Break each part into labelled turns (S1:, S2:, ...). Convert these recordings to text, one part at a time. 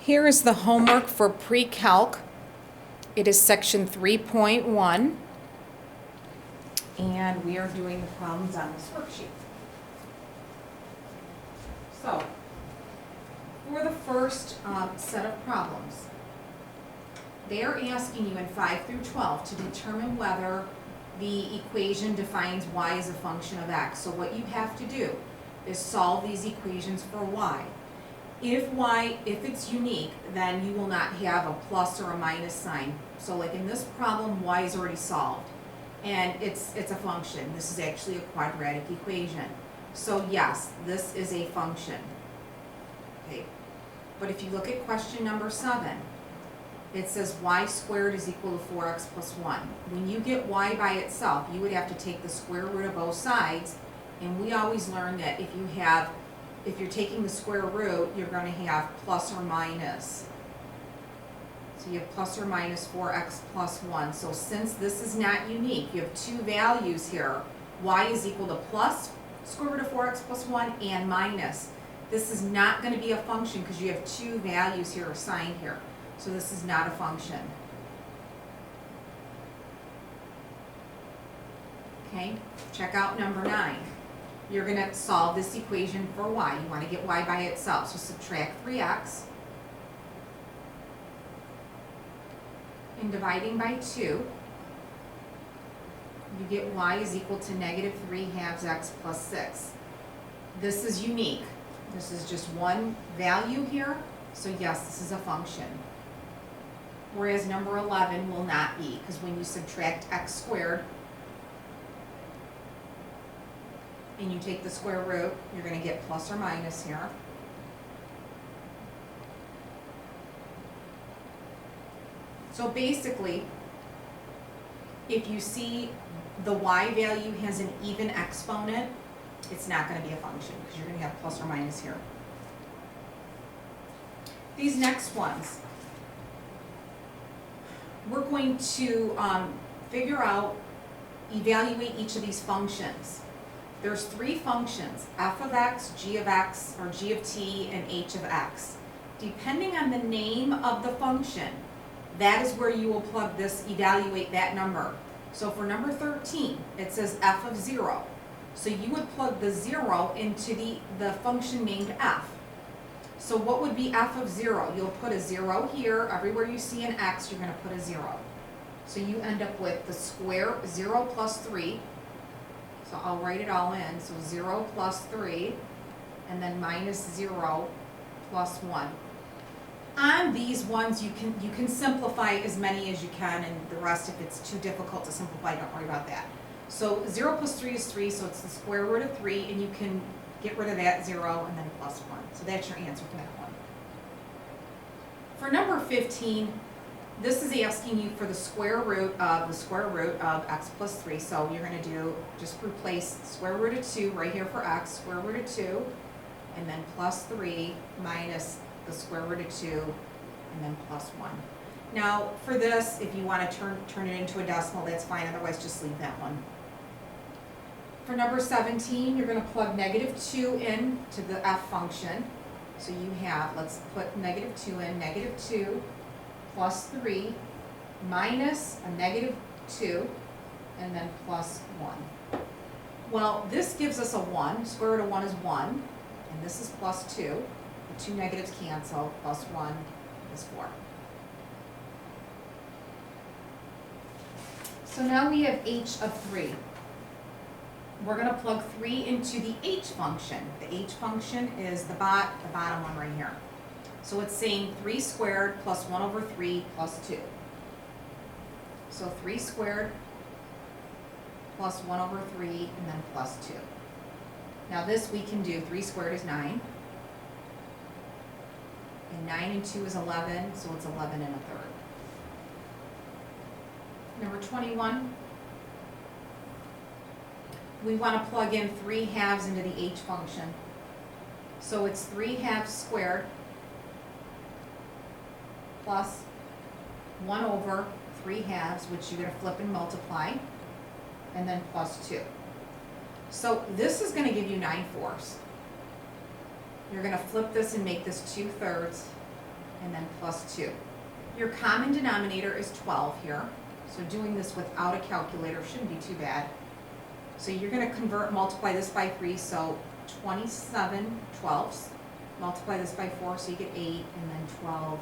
S1: Here is the homework for pre-calc. It is section 3.1, and we are doing the problems on this worksheet. So, for the first set of problems, they are asking you in 5 through 12 to determine whether the equation defines y as a function of x. So what you have to do is solve these equations for y. If it's unique, then you will not have a plus or a minus sign. So like in this problem, y is already solved, and it's a function. This is actually a quadratic equation. So yes, this is a function. Okay. But if you look at question number 7, it says y squared is equal to 4x plus 1. When you get y by itself, you would have to take the square root of both sides, and we always learn that if you're taking the square root, you're going to have plus or minus. So you have plus or minus 4x plus 1. So since this is not unique, you have two values here. Y is equal to plus square root of 4x plus 1 and minus. This is not going to be a function because you have two values here assigned here. So this is not a function. Okay, check out number 9. You're going to solve this equation for y. You want to get y by itself. So subtract 3x. And dividing by 2, you get y is equal to negative 3/2 x plus 6. This is unique. This is just one value here. So yes, this is a function. Whereas number 11 will not be, because when you subtract x squared and you take the square root, you're going to get plus or minus here. So basically, if you see the y value has an even exponent, it's not going to be a function because you're going to have plus or minus here. These next ones, we're going to evaluate each of these functions. There's 3 functions, f of x, g of x, or g of t, and h of x. Depending on the name of the function, that is where you will plug this, evaluate that number. So for number 13, it says f of 0. So you would plug the 0 into the function named f. So what would be f of 0? You'll put a 0 here. Everywhere you see an x, you're going to put a 0. So you end up with the square 0 plus 3. So I'll write it all in. So 0 plus 3, and then minus 0 plus 1. On these ones, you can simplify as many as you can, and the rest, if it's too difficult to simplify, don't worry about that. So 0 plus 3 is 3, so it's the square root of 3, and you can get rid of that 0 and then plus 1. So that's your answer for that one. For number 15, this is asking you for the square root of x plus 3. So you're going to do, just replace square root of 2 right here for x, square root of 2, and then plus 3 minus the square root of 2, and then plus 1. Now for this, if you want to turn it into a decimal, that's fine, otherwise just leave that one. For number 17, you're going to plug negative 2 in to the f function. So you have, let's put negative 2 in, negative 2 plus 3 minus a negative 2, and then plus 1. Well, this gives us a 1. Square root of 1 is 1, and this is plus 2. The two negatives cancel, plus 1 is 4. So now we have h of 3. We're going to plug 3 into the h function. The h function is the bottom one right here. So it's saying 3 squared plus 1 over 3 plus 2. So 3 squared plus 1 over 3 and then plus 2. Now this we can do. 3 squared is 9. And 9 and 2 is 11, so it's 11 and a third. Number 21. We want to plug in 3/2 into the h function. So it's 3/2 squared plus 1 over 3/2, which you're going to flip and multiply, and then plus 2. So this is going to give you 9/4. You're going to flip this and make this 2/3, and then plus 2. Your common denominator is 12 here, so doing this without a calculator shouldn't be too bad. So you're going to multiply this by 3, so 27 twelfths. Multiply this by 4, so you get 8, and then 12,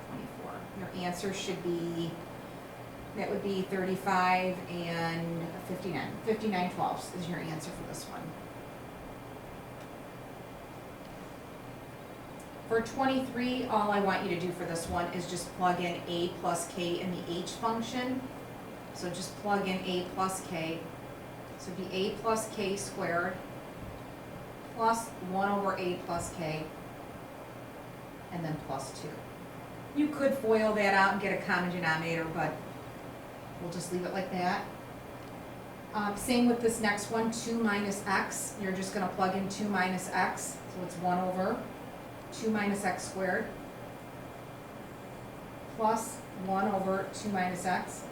S1: 24. Your answer should be, that would be 35 and 59. 59 twelfths is your answer for this one. For 23, all I want you to do for this one is just plug in a plus k in the h function. So just plug in a plus k. So it'd be a plus k squared plus 1 over a plus k, and then plus 2. You could FOIL that out and get a common denominator, but we'll just leave it like that. Same with this next one, 2 minus x. You're just going to plug in 2 minus x, so it's 1 over 2 minus x squared plus 1 over 2 minus x.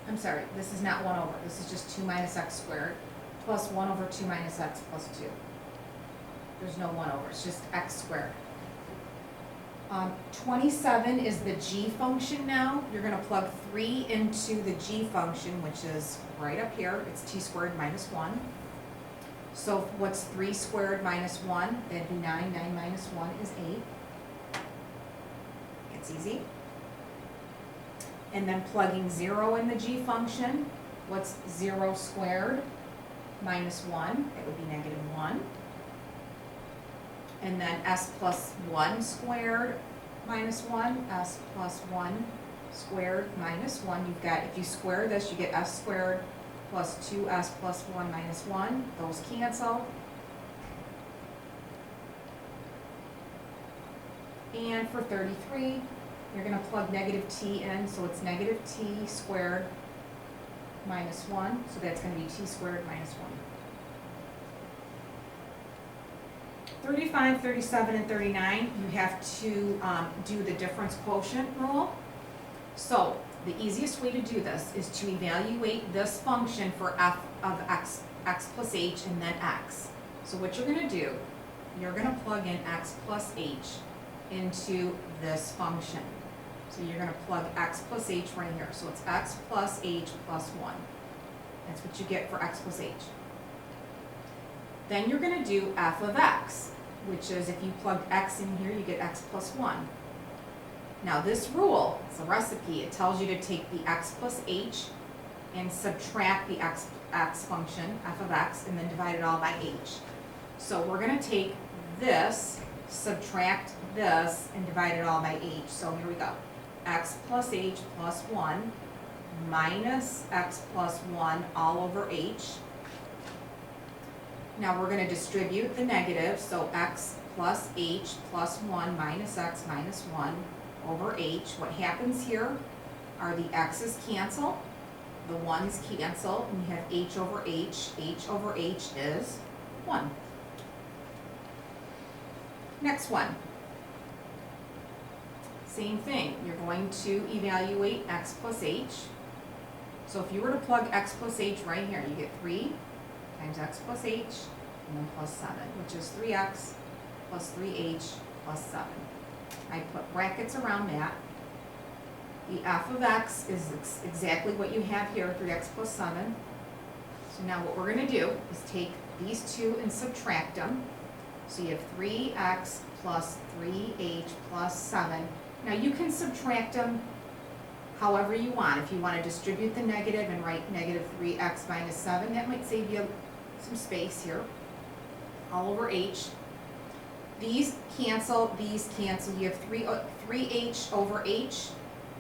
S1: I'm sorry, this is not 1 over, this is just 2 minus x squared plus 1 over 2 minus x plus 2. There's no 1 over, it's just x squared. 27 is the g function now. You're going to plug 3 into the g function, which is right up here. It's t squared minus 1. So what's 3 squared minus 1? That'd be 9. 9 minus 1 is 8. It's easy. And then plugging 0 in the g function. What's 0 squared minus 1? That would be negative 1. And then s plus 1 squared minus 1. S plus 1 squared minus 1. You've got, if you square this, you get s squared plus 2s plus 1 minus 1. Those cancel. And for 33, you're going to plug negative t in, so it's negative t squared minus 1. So that's going to be t squared minus 1. 35, 37, and 39, you have to do the difference quotient rule. So the easiest way to do this is to evaluate this function for f of x plus h, and then x. So what you're going to do, you're going to plug in x plus h into this function. So you're going to plug x plus h right here. So it's x plus h plus 1. That's what you get for x plus h. Then you're going to do f of x, which is if you plug x in here, you get x plus 1. Now this rule, it's a recipe, it tells you to take the x plus h and subtract the x function, f of x, and then divide it all by h. So we're going to take this, subtract this, and divide it all by h. So here we go. X plus h plus 1 minus x plus 1 all over h. Now we're going to distribute the negative, so x plus h plus 1 minus x minus 1 over h. What happens here are the x's cancel, the 1's cancel, and you have h over h. H over h is 1. Next one. Same thing. You're going to evaluate x plus h. So if you were to plug x plus h right here, you get 3 times x plus h, and then plus 7, which is 3x plus 3h plus 7. I put brackets around that. The f of x is exactly what you have here, 3x plus 7. So now what we're going to do is take these two and subtract them. So you have 3x plus 3h plus 7. Now you can subtract them however you want. If you want to distribute the negative and write negative 3x minus 7, that might save you some space here. All over h. These cancel, these cancel. You have 3h over h.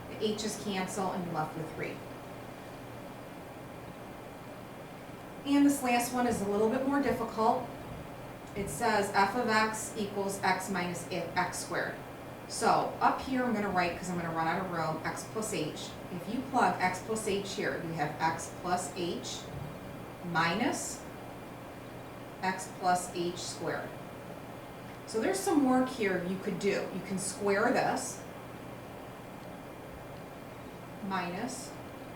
S1: The h's cancel, and you're left with 3. And this last one is a little bit more difficult. It says f of x equals x minus x squared. So up here I'm going to write, because I'm going to run out of room, x plus h. If you plug x plus h here, you have x plus h minus x plus h squared. So there's some work here you could do. You can square this minus,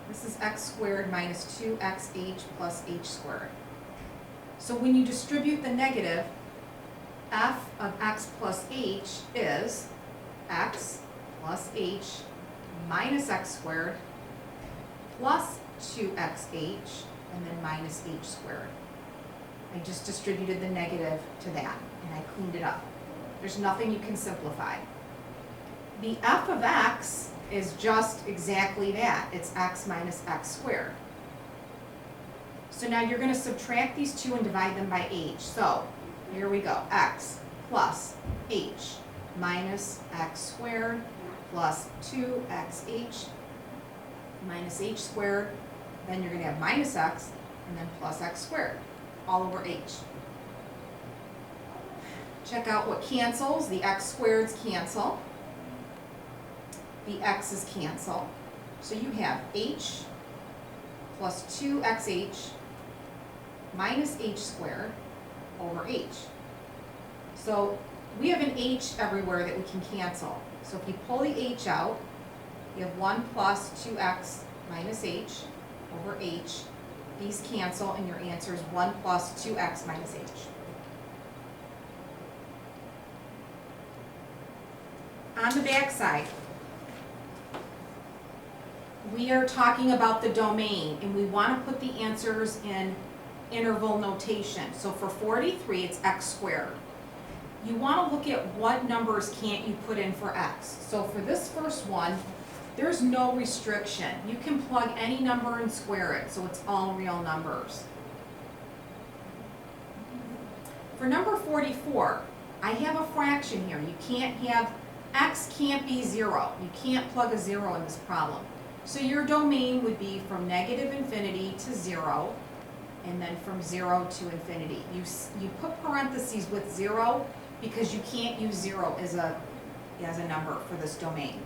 S1: this is x squared minus 2xh plus h squared. So when you distribute the negative, f of x plus h is x plus h minus x squared plus 2xh and then minus h squared. I just distributed the negative to that and I cleaned it up. There's nothing you can simplify. The f of x is just exactly that. It's x minus x squared. So now you're going to subtract these two and divide them by h. So here we go. X plus h minus x squared plus 2xh minus h squared. Then you're going to have minus x and then plus x squared all over h. Check out what cancels. The x squareds cancel. The x's cancel. So you have h plus 2xh minus h squared over h. So we have an h everywhere that we can cancel. So if you pull the h out, you have 1 plus 2x minus h over h. These cancel and your answer is 1 plus 2x minus h. On the back side, we are talking about the domain and we want to put the answers in interval notation. So for 43, it's x squared. You want to look at what numbers can't you put in for x. So for this first one, there's no restriction. You can plug any number and square it, so it's all real numbers. For number 44, I have a fraction here. You can't have, x can't be 0. You can't plug a 0 in this problem. So your domain would be from negative infinity to 0, and then from 0 to infinity. You put parentheses with 0 because you can't use 0 as a number for this domain.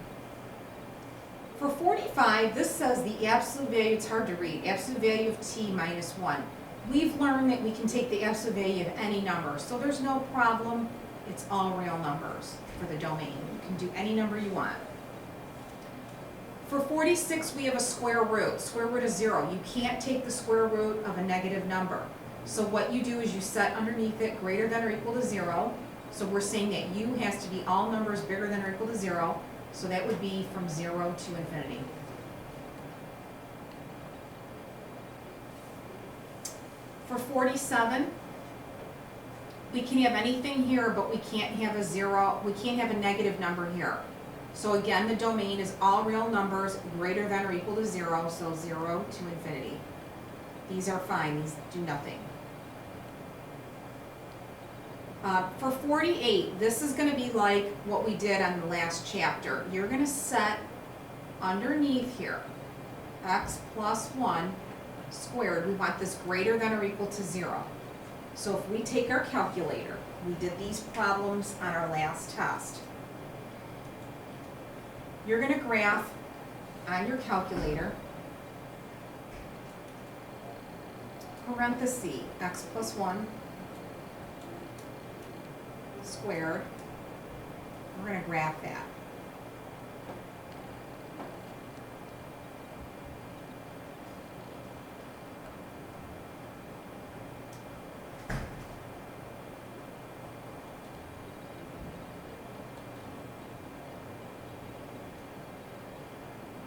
S1: For 45, this says the absolute value, it's hard to read, absolute value of t minus 1. We've learned that we can take the absolute value of any number, so there's no problem. It's all real numbers for the domain. You can do any number you want. For 46, we have a square root. Square root is 0. You can't take the square root of a negative number. So what you do is you set underneath it greater than or equal to 0. So we're saying that u has to be all numbers bigger than or equal to 0. So that would be from 0 to infinity. For 47, we can have anything here, but we can't have a 0. We can't have a negative number here. So again, the domain is all real numbers greater than or equal to 0, so 0 to infinity. These are fine, these do nothing. For 48, this is going to be like what we did on the last chapter. You're going to set underneath here, x plus 1 squared. We want this greater than or equal to 0. So if we take our calculator, we did these problems on our last test. You're going to graph on your calculator, parenthesis, x plus 1 squared. We're going to graph that.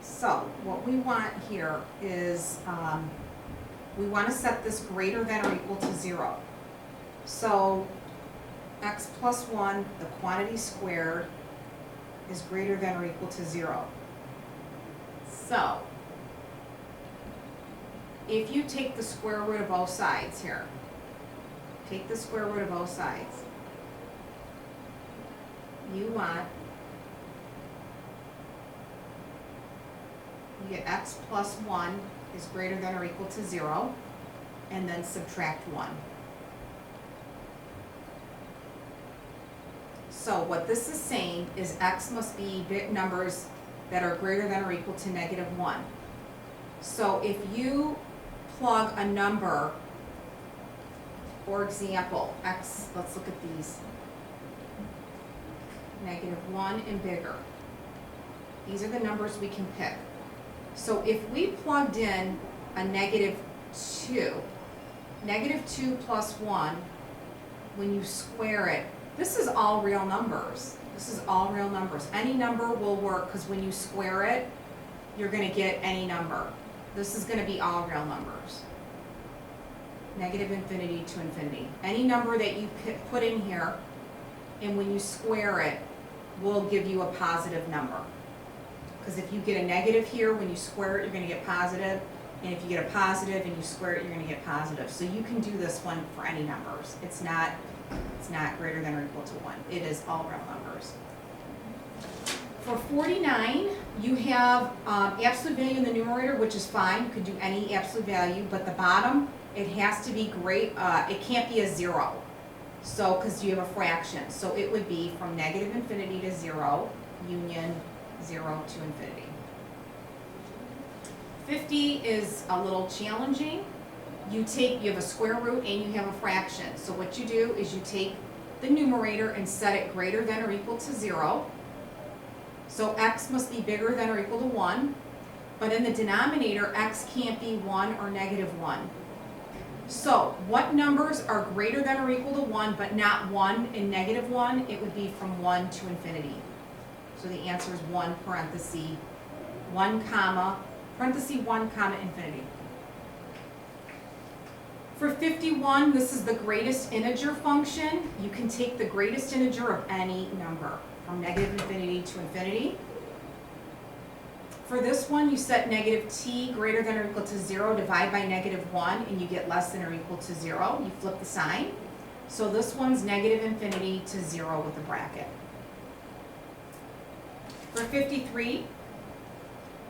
S1: So what we want here is we want to set this greater than or equal to 0. So x plus 1, the quantity squared, is greater than or equal to 0. So if you take the square root of both sides here, take the square root of both sides, you get x plus 1 is greater than or equal to 0, and then subtract 1. So what this is saying is x must be big numbers that are greater than or equal to negative 1. So if you plug a number, for example, x, let's look at these, negative 1 and bigger. These are the numbers we can pick. So if we plugged in a negative 2 plus 1, when you square it, This is all real numbers. This is all real numbers. Any number will work because when you square it, you're going to get any number. This is going to be all real numbers. Negative infinity to infinity. Any number that you put in here, and when you square it, will give you a positive number. Because if you get a negative here, when you square it, you're going to get positive. And if you get a positive and you square it, you're going to get positive. So you can do this one for any numbers. It's not greater than or equal to 1. It is all real numbers. For 49, you have absolute value in the numerator, which is fine. You could do any absolute value, but the bottom, it has to be great. It can't be a 0. So, because you have a fraction. So it would be from negative infinity to 0, union 0 to infinity. 50 is a little challenging. You have a square root and you have a fraction. So what you do is you take the numerator and set it greater than or equal to 0. So x must be bigger than or equal to 1. But in the denominator, x can't be 1 or negative 1. So what numbers are greater than or equal to 1 but not 1 and negative 1? It would be from 1 to infinity. So the answer is 1 parenthesis 1 comma parenthesis 1 comma infinity. For 51, this is the greatest integer function. You can take the greatest integer of any number from negative infinity to infinity. For this one, you set negative t greater than or equal to 0, divide by negative 1, and you get less than or equal to 0. You flip the sign. So this one's negative infinity to 0 with a bracket. For 53,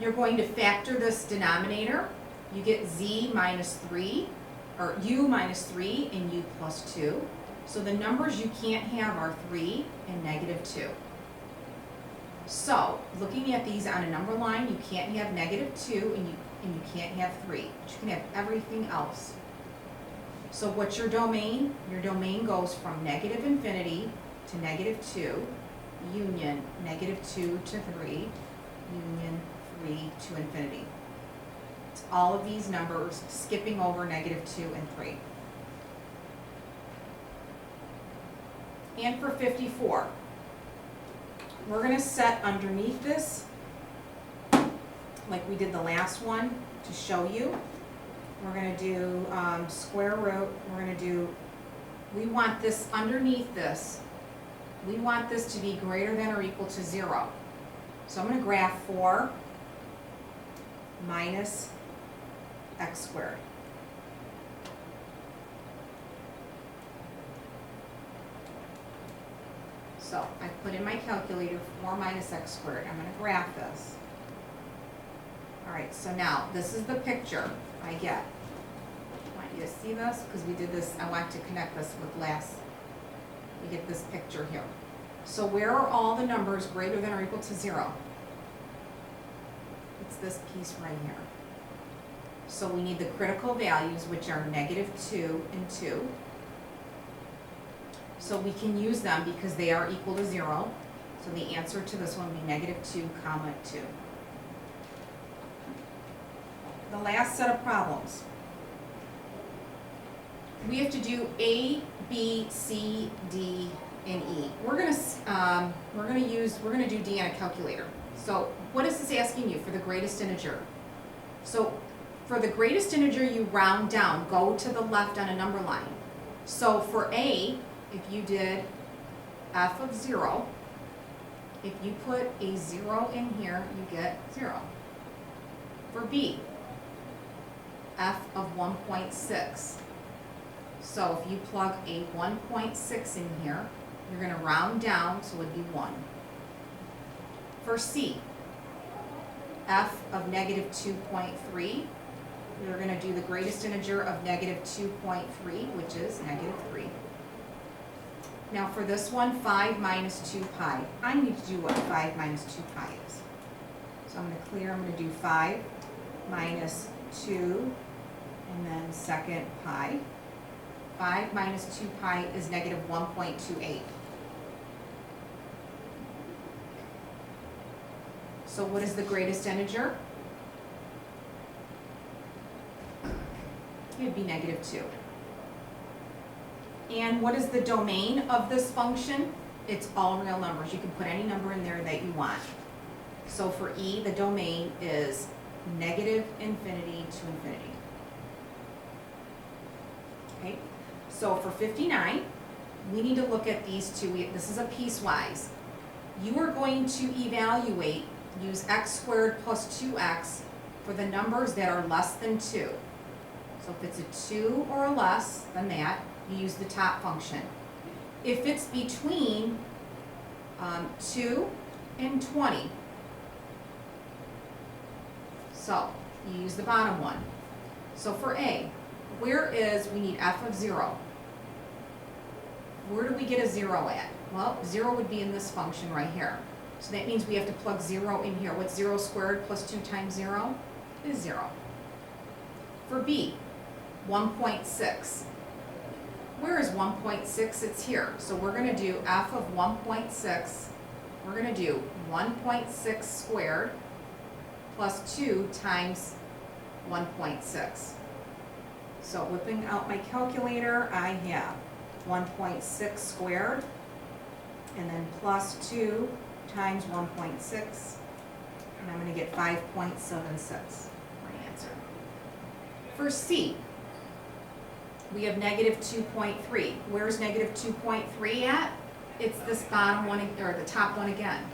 S1: you're going to factor this denominator. You get z minus 3, or u minus 3 and u plus 2. So the numbers you can't have are 3 and negative 2. So, looking at these on a number line, you can't have negative 2 and you can't have 3. But you can have everything else. So what's your domain? Your domain goes from negative infinity to negative 2, union negative 2 to 3, union 3 to infinity. It's all of these numbers skipping over negative 2 and 3. And for 54, we're going to set underneath this, like we did the last one, to show you. We're going to do square root. We're going to do, we want this underneath this. We want this to be greater than or equal to 0. So I'm going to graph 4 minus x squared. So I put in my calculator 4 minus x squared. I'm going to graph this. All right, so now this is the picture I get. I want you to see this because we did this. I want to connect this with last. We get this picture here. So where are all the numbers greater than or equal to 0? It's this piece right here. So we need the critical values, which are negative 2 and 2. So we can use them because they are equal to 0. So the answer to this one would be negative 2 comma 2. The last set of problems. We have to do A, B, C, D, and E. We're gonna do D on a calculator. So what is this asking you for the greatest integer? So for the greatest integer, you round down, go to the left on a number line. So for A, if you did f of 0, if you put a 0 in here, you get 0. For B, f of 1.6. So if you plug a 1.6 in here, you're going to round down, so it would be 1. For C, f of negative 2.3, we're going to do the greatest integer of negative 2.3, which is negative 3. Now for this one, 5 minus 2 pi. I need to do what 5 minus 2 pi is. So I'm going to clear, I'm going to do 5 minus 2, and then second pi. 5 minus 2 pi is negative 1.28. So what is the greatest integer? It would be negative 2. And what is the domain of this function? It's all real numbers. You can put any number in there that you want. So for E, the domain is negative infinity to infinity. Okay, so for 59, we need to look at these two. This is a piecewise. You are going to evaluate, use x squared plus 2x for the numbers that are less than 2. So if it's a 2 or less than that, you use the top function. If it's between 2 and 20, so you use the bottom one. So for A, where is, we need f of 0. Where do we get a 0 at? Well, 0 would be in this function right here. So that means we have to plug 0 in here. What's 0 squared plus 2 times 0 is 0. For B, 1.6. Where is 1.6? It's here. So we're going to do f of 1.6. We're going to do 1.6 squared plus 2 times 1.6. So whipping out my calculator, I have 1.6 squared, and then plus 2 times 1.6, and I'm going to get 5.76, my answer. For C, we have negative 2.3. Where's negative 2.3 at? It's this bottom one, or the top one again.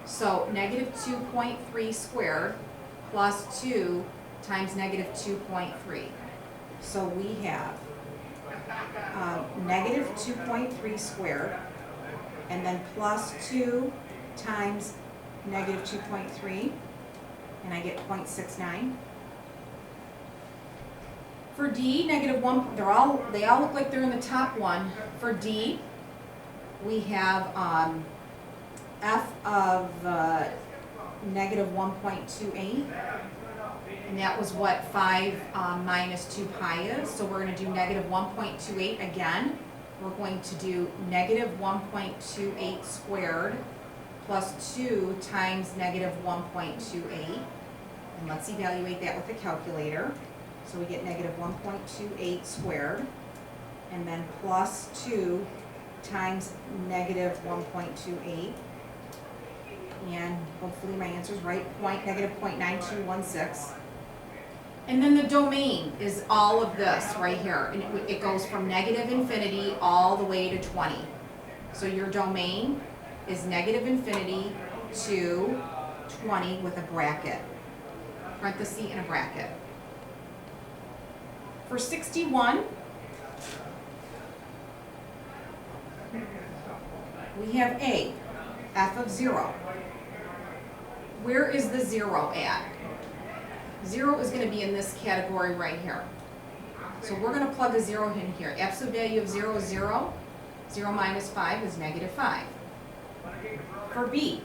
S1: So negative 2.3 squared plus 2 times negative 2.3. So we have negative 2.3 squared, and then plus 2 times negative 2.3, and I get 0.69. For D, negative 1, they all look like they're in the top one. For D, we have f of negative 1.28, and that was what 5 minus 2 pi is. So we're going to do negative 1.28 again. We're going to do negative 1.28 squared plus 2 times negative 1.28. And let's evaluate that with the calculator. So we get negative 1.28 squared, and then plus 2 times negative 1.28. And hopefully my answer is right, negative 0.9216. And then the domain is all of this right here. And it goes from negative infinity all the way to 20. So your domain is negative infinity to 20 with a bracket, parenthesis and a bracket. For 61, we have A, f of 0. Where is the 0 at? 0 is going to be in this category right here. So we're going to plug a 0 in here. Absolute value of 0 is 0. 0 minus 5 is negative 5. For B,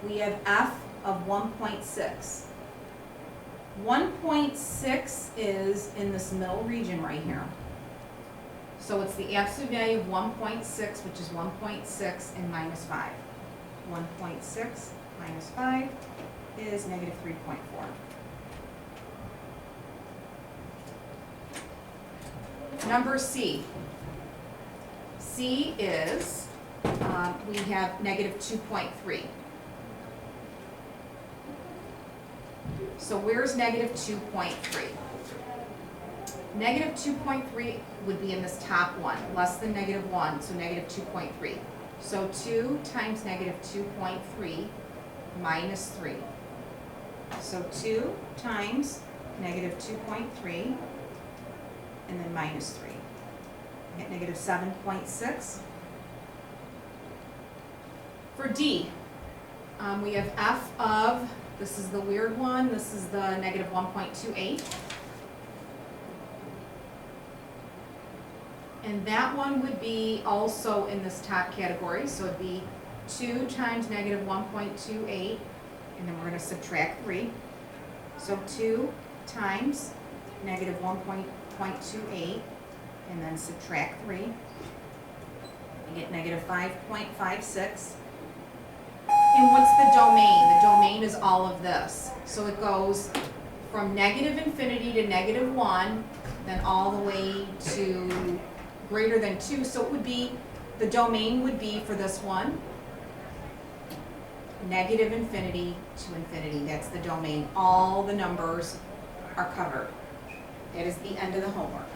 S1: we have f of 1.6. 1.6 is in this middle region right here. So it's the absolute value of 1.6, which is 1.6 and minus 5. 1.6 minus 5 is negative 3.4. Number C. C is, we have negative 2.3. So where's negative 2.3? Negative 2.3 would be in this top one, less than negative 1, so negative 2.3. So 2 times negative 2.3 minus 3. So 2 times negative 2.3 and then minus 3. Get negative 7.6. For D, we have f of, this is the weird one, this is the negative 1.28. And that one would be also in this top category, so it'd be 2 times negative 1.28, and then we're going to subtract 3. So 2 times negative 1.28, and then subtract 3. You get negative 5.56. And what's the domain? The domain is all of this. So it goes from negative infinity to negative 1, then all the way to greater than 2, so it would be, the domain would be for this one, negative infinity to infinity. That's the domain. All the numbers are covered. That is the end of the homework.